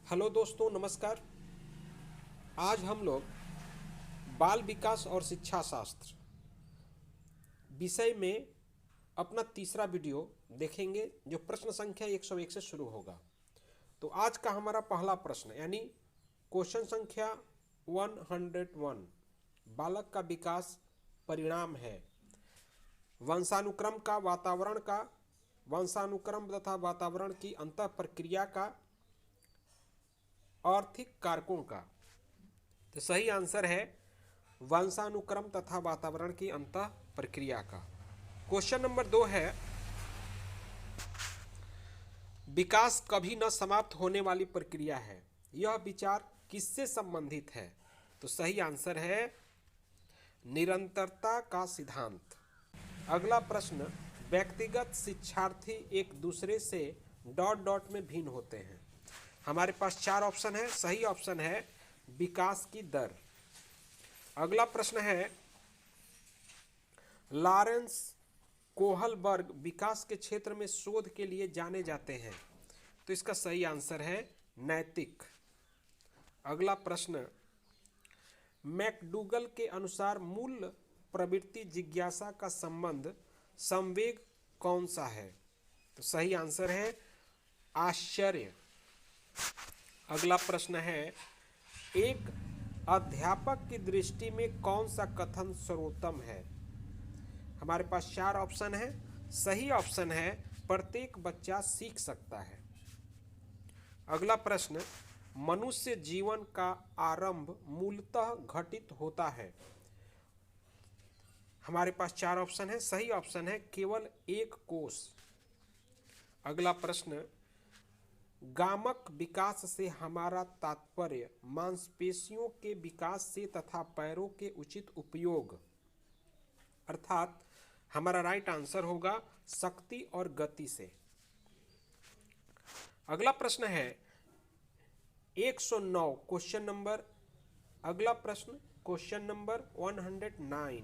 Hello दोस्तों, नमस्कार। आज हम लोग बाल विकास और शिक्षा शास्त्र विषय में अपना तीसरा वीडियो देखेंगे, जो प्रश्न संख्या 101 से शुरू होगा। तो आज का हमारा पहला प्रश्न यानी क्वेश्चन संख्या 101, बालक का विकास परिणाम है। वंशानुक्रम तथा वातावरण की अंतः प्रक्रिया का, आर्थिक कारकों का। तो सही आंसर है वंशानुक्रम तथा वातावरण की अंतः प्रक्रिया का। क्वेश्चन नंबर 2 है, विकास कभी न समाप्त होने वाली प्रक्रिया है, यह विचार किससे संबंधित है? तो सही आंसर है निरंतरता का सिद्धांत। अगला प्रश्न, व्यक्तिगत शिक्षार्थी एक दूसरे से डॉट डॉट में भिन्न होते हैं। हमारे पास 4 ऑप्शन है। सही ऑप्शन है विकास की दर। अगला प्रश्न है, लॉरेंस कोहलबर्ग विकास के क्षेत्र में शोध के लिए जाने जाते हैं। तो इसका सही आंसर है नैतिक। अगला प्रश्न, मैकडूगल के अनुसार मूल प्रवृत्ति जिज्ञासा का संबंध संवेग कौन सा है? तो सही आंसर है आश्चर्य। अगला प्रश्न है, एक अध्यापक की दृष्टि में कौन सा कथन सर्वोत्तम है? हमारे पास 4 ऑप्शन है। सही ऑप्शन है प्रत्येक बच्चा सीख सकता है। अगला प्रश्न, मनुष्य जीवन का आरंभ मूलतः घटित होता है। हमारे पास 4 ऑप्शन है। सही ऑप्शन है केवल एक कोष। अगला प्रश्न, गामक विकास से हमारा तात्पर्य मांसपेशियों के विकास से तथा पैरों के उचित उपयोग, अर्थात हमारा राइट आंसर होगा शक्ति और गति से। अगला प्रश्न है 109 क्वेश्चन नंबर, अगला प्रश्न क्वेश्चन नंबर 109,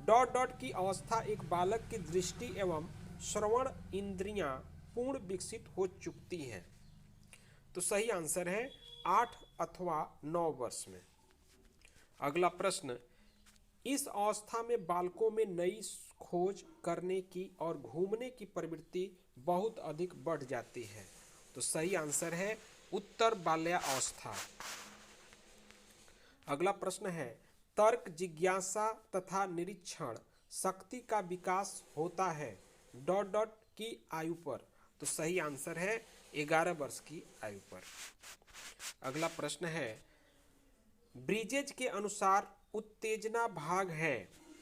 डॉट डॉट की अवस्था एक बालक की दृष्टि एवं श्रवण इंद्रियां पूर्ण विकसित हो चुकती हैं। तो सही आंसर है 8 अथवा 9 वर्ष में। अगला प्रश्न, इस अवस्था में बालकों में नई खोज करने की और घूमने की प्रवृत्ति बहुत अधिक बढ़ जाती है। तो सही आंसर है उत्तर बाल्यावस्था। अगला प्रश्न है, तर्क, जिज्ञासा तथा निरीक्षण शक्ति का विकास होता है डॉट डॉट की आयु पर। तो सही आंसर है 11 वर्ष की आयु पर। अगला प्रश्न है, ब्रिजेज के अनुसार उत्तेजना भाग है।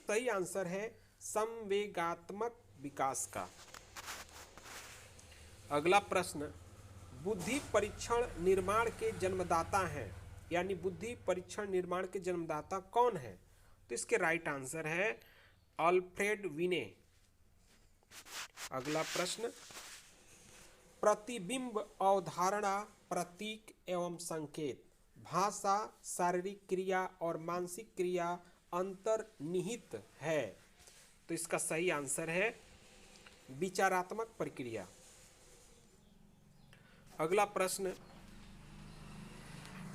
सही आंसर है संवेगात्मक विकास का। अगला प्रश्न, बुद्धि परीक्षण निर्माण के जन्मदाता हैं, यानी बुद्धि परीक्षण निर्माण के जन्मदाता कौन है? तो इसके राइट आंसर है अल्फ्रेड विने। अगला प्रश्न, प्रतिबिंब अवधारणा, प्रतीक एवं संकेत, भाषा, शारीरिक क्रिया और मानसिक क्रिया अंतर्निहित है। तो इसका सही आंसर है विचारात्मक प्रक्रिया। अगला प्रश्न,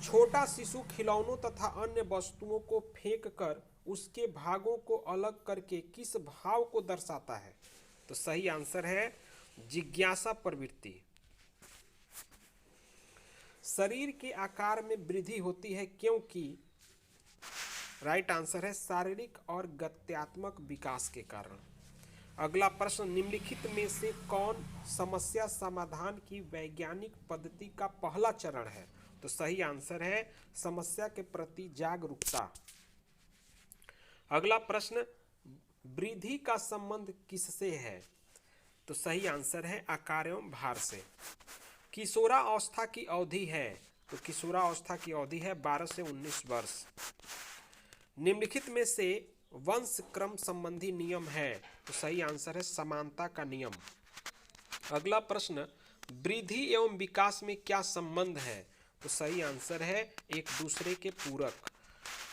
छोटा शिशु खिलौनों तथा अन्य वस्तुओं को फेंककर उसके भागों को अलग करके किस भाव को दर्शाता है? तो सही आंसर है जिज्ञासा प्रवृत्ति। शरीर के आकार में वृद्धि होती है क्योंकि, राइट आंसर है शारीरिक और गत्यात्मक विकास के कारण। अगला प्रश्न, निम्नलिखित में से कौन समस्या समाधान की वैज्ञानिक पद्धति का पहला चरण है? तो सही आंसर है समस्या के प्रति जागरूकता। अगला प्रश्न, वृद्धि का संबंध किससे है? तो सही आंसर है आकार एवं भार से। किशोरावस्था की अवधि है, तो किशोरावस्था की अवधि है 12 से 19 वर्ष। निम्नलिखित में से वंश क्रम संबंधी नियम है, तो सही आंसर है समानता का नियम। अगला प्रश्न, वृद्धि एवं विकास में क्या संबंध है? तो सही आंसर है एक दूसरे के पूरक।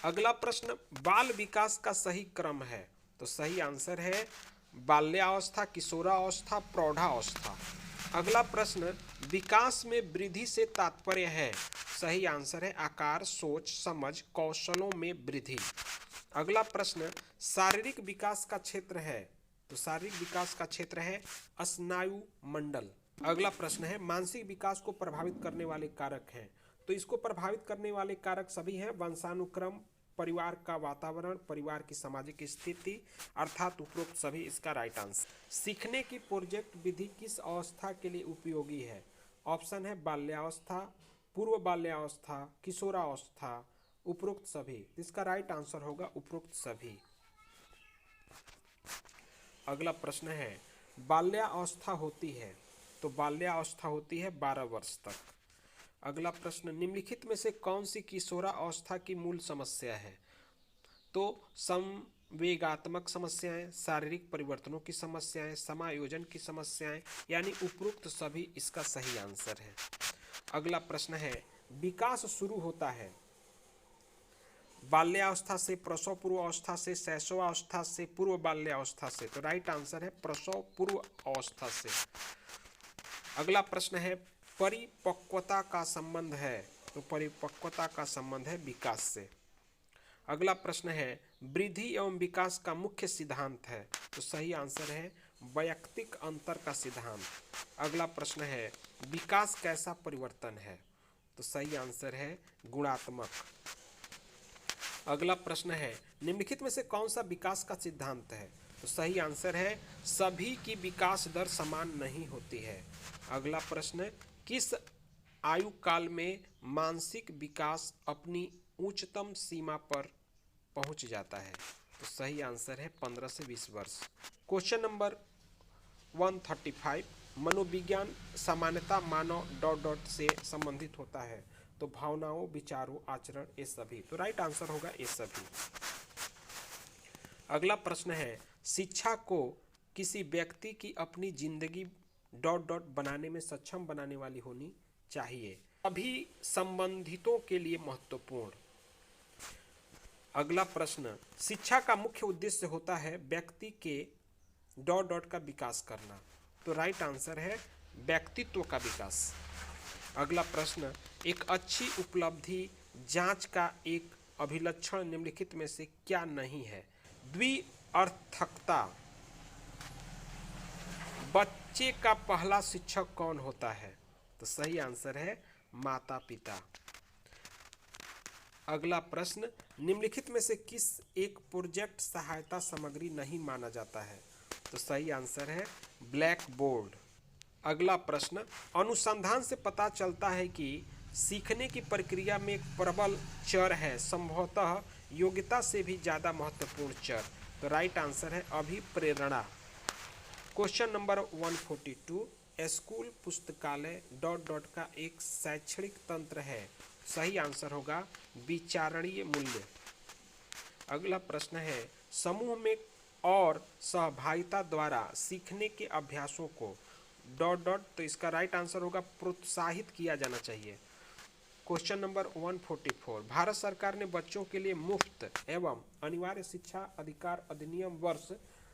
अगला प्रश्न, बाल विकास का सही क्रम है? तो सही आंसर है बाल्यावस्था, किशोरावस्था, प्रौढ़ावस्था। अगला प्रश्न, विकास में वृद्धि से तात्पर्य है। सही आंसर है आकार, सोच, समझ, कौशलों में वृद्धि। अगला प्रश्न, शारीरिक विकास का क्षेत्र है। तो शारीरिक विकास का क्षेत्र है स्नायु मंडल। अगला प्रश्न है, मानसिक विकास को प्रभावित करने वाले कारक हैं। तो इसको प्रभावित करने वाले कारक सभी हैं, वंशानुक्रम, परिवार का वातावरण, परिवार की सामाजिक स्थिति, अर्थात उपरोक्त सभी इसका राइट आंसर। सीखने की प्रोजेक्ट विधि किस अवस्था के लिए उपयोगी है? ऑप्शन है बाल्यावस्था, पूर्व बाल्यावस्था, किशोरावस्था, उपरोक्त सभी। इसका राइट आंसर होगा उपरोक्त सभी। अगला प्रश्न है, बाल्यावस्था होती है। तो बाल्यावस्था होती है 12 वर्ष तक। अगला प्रश्न, निम्नलिखित में से कौन सी किशोरावस्था की मूल समस्या है? तो संवेगात्मक समस्याएं, शारीरिक परिवर्तनों की समस्याएं, समायोजन की समस्याएं, यानी उपरोक्त सभी इसका सही आंसर है। अगला प्रश्न है, विकास शुरू होता है बाल्यावस्था से, प्रसव पूर्व अवस्था से, शैशवावस्था से, पूर्व बाल्यावस्था से। तो राइट आंसर है प्रसव पूर्व अवस्था से। अगला प्रश्न है, परिपक्वता का संबंध है। तो परिपक्वता का संबंध है विकास से। अगला प्रश्न है, वृद्धि एवं विकास का मुख्य सिद्धांत है। तो सही आंसर है वैयक्तिक अंतर का सिद्धांत। अगला प्रश्न है, विकास कैसा परिवर्तन है? तो सही आंसर है गुणात्मक। अगला प्रश्न है, निम्नलिखित में से कौन सा विकास का सिद्धांत है? तो सही आंसर है सभी की विकास दर समान नहीं होती है। अगला प्रश्न, किस आयु काल में मानसिक विकास अपनी उच्चतम सीमा पर पहुंच जाता है? तो सही आंसर है 15 से 20 वर्ष। क्वेश्चन नंबर 135, मनोविज्ञान सामान्यतः मानव डॉट डॉट से संबंधित होता है। तो भावनाओं, विचारों, आचरण, ये सभी। तो राइट आंसर होगा ये सभी। अगला प्रश्न है, शिक्षा को किसी व्यक्ति की अपनी जिंदगी डॉट डॉट बनाने में सक्षम बनाने वाली होनी चाहिए, सभी संबंधितों के लिए महत्वपूर्ण। अगला प्रश्न, शिक्षा का मुख्य उद्देश्य होता है व्यक्ति के डॉट डॉट का विकास करना। तो राइट आंसर है व्यक्तित्व का विकास। अगला प्रश्न, एक अच्छी उपलब्धि जांच का एक अभिलक्षण निम्नलिखित में से क्या नहीं है? द्विअर्थकता। बच्चे का पहला शिक्षक कौन होता है? तो सही आंसर है माता पिता। अगला प्रश्न, निम्नलिखित में से किस एक प्रोजेक्ट सहायता सामग्री नहीं माना जाता है? तो सही आंसर है ब्लैक बोर्ड। अगला प्रश्न, अनुसंधान से पता चलता है कि सीखने की प्रक्रिया में एक प्रबल चर है, संभवतः योग्यता से भी ज़्यादा महत्वपूर्ण चर। तो राइट आंसर है अभिप्रेरणा। क्वेश्चन नंबर 142, स्कूल पुस्तकालय डॉट डॉट का एक शैक्षणिक तंत्र है। सही आंसर होगा विचारणीय मूल्य। अगला प्रश्न है, समूह में और सहभागिता द्वारा सीखने के अभ्यासों को डॉट डॉट, तो इसका राइट आंसर होगा प्रोत्साहित किया जाना चाहिए। क्वेश्चन नंबर 144, भारत सरकार ने बच्चों के लिए मुफ्त एवं अनिवार्य शिक्षा अधिकार अधिनियम वर्ष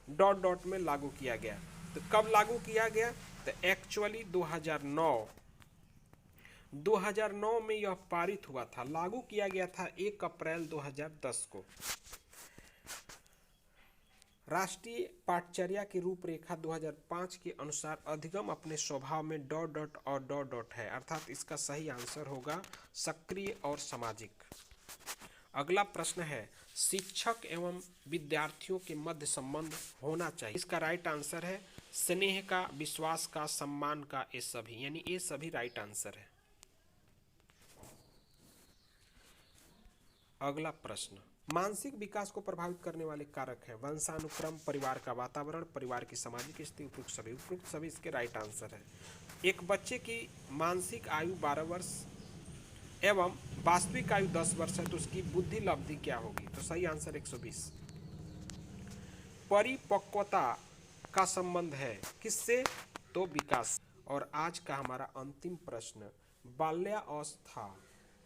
डॉट डॉट में लागू किया गया। तो कब लागू किया गया? तो एक्चुअली 2009 में यह पारित हुआ था, लागू किया गया था 1 अप्रैल 2010 को। राष्ट्रीय पाठचर्या की रूपरेखा 2005 के अनुसार अधिगम अपने स्वभाव में डॉट डॉट और डॉट डॉट है, अर्थात इसका सही आंसर होगा सक्रिय और सामाजिक। अगला प्रश्न है, शिक्षक एवं विद्यार्थियों के मध्य संबंध होना चाहिए। इसका राइट आंसर है स्नेह का, विश्वास का, सम्मान का, ये सभी, यानी ये सभी राइट आंसर है। अगला प्रश्न, मानसिक विकास को प्रभावित करने वाले कारक हैं वंशानुक्रम, परिवार का वातावरण, परिवार की सामाजिक स्थिति, उपयुक्त सभी इसके राइट आंसर है। एक बच्चे की मानसिक आयु 12 वर्ष एवं वास्तविक आयु 10 वर्ष है, तो उसकी बुद्धि लब्धि क्या होगी? तो सही आंसर 120। परिपक्वता का संबंध है किससे? तो विकास। और आज का हमारा अंतिम प्रश्न, बाल्यावस्था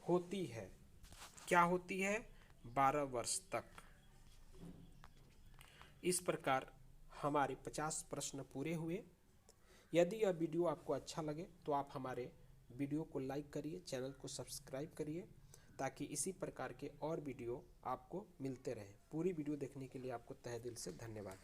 होती है, क्या होती है? 12 वर्ष तक। इस प्रकार हमारे 50 प्रश्न पूरे हुए। यदि यह वीडियो आपको अच्छा लगे तो आप हमारे वीडियो को लाइक करिए, चैनल को सब्सक्राइब करिए, ताकि इसी प्रकार के और वीडियो आपको मिलते रहें। पूरी वीडियो देखने के लिए आपको तहे दिल से धन्यवाद।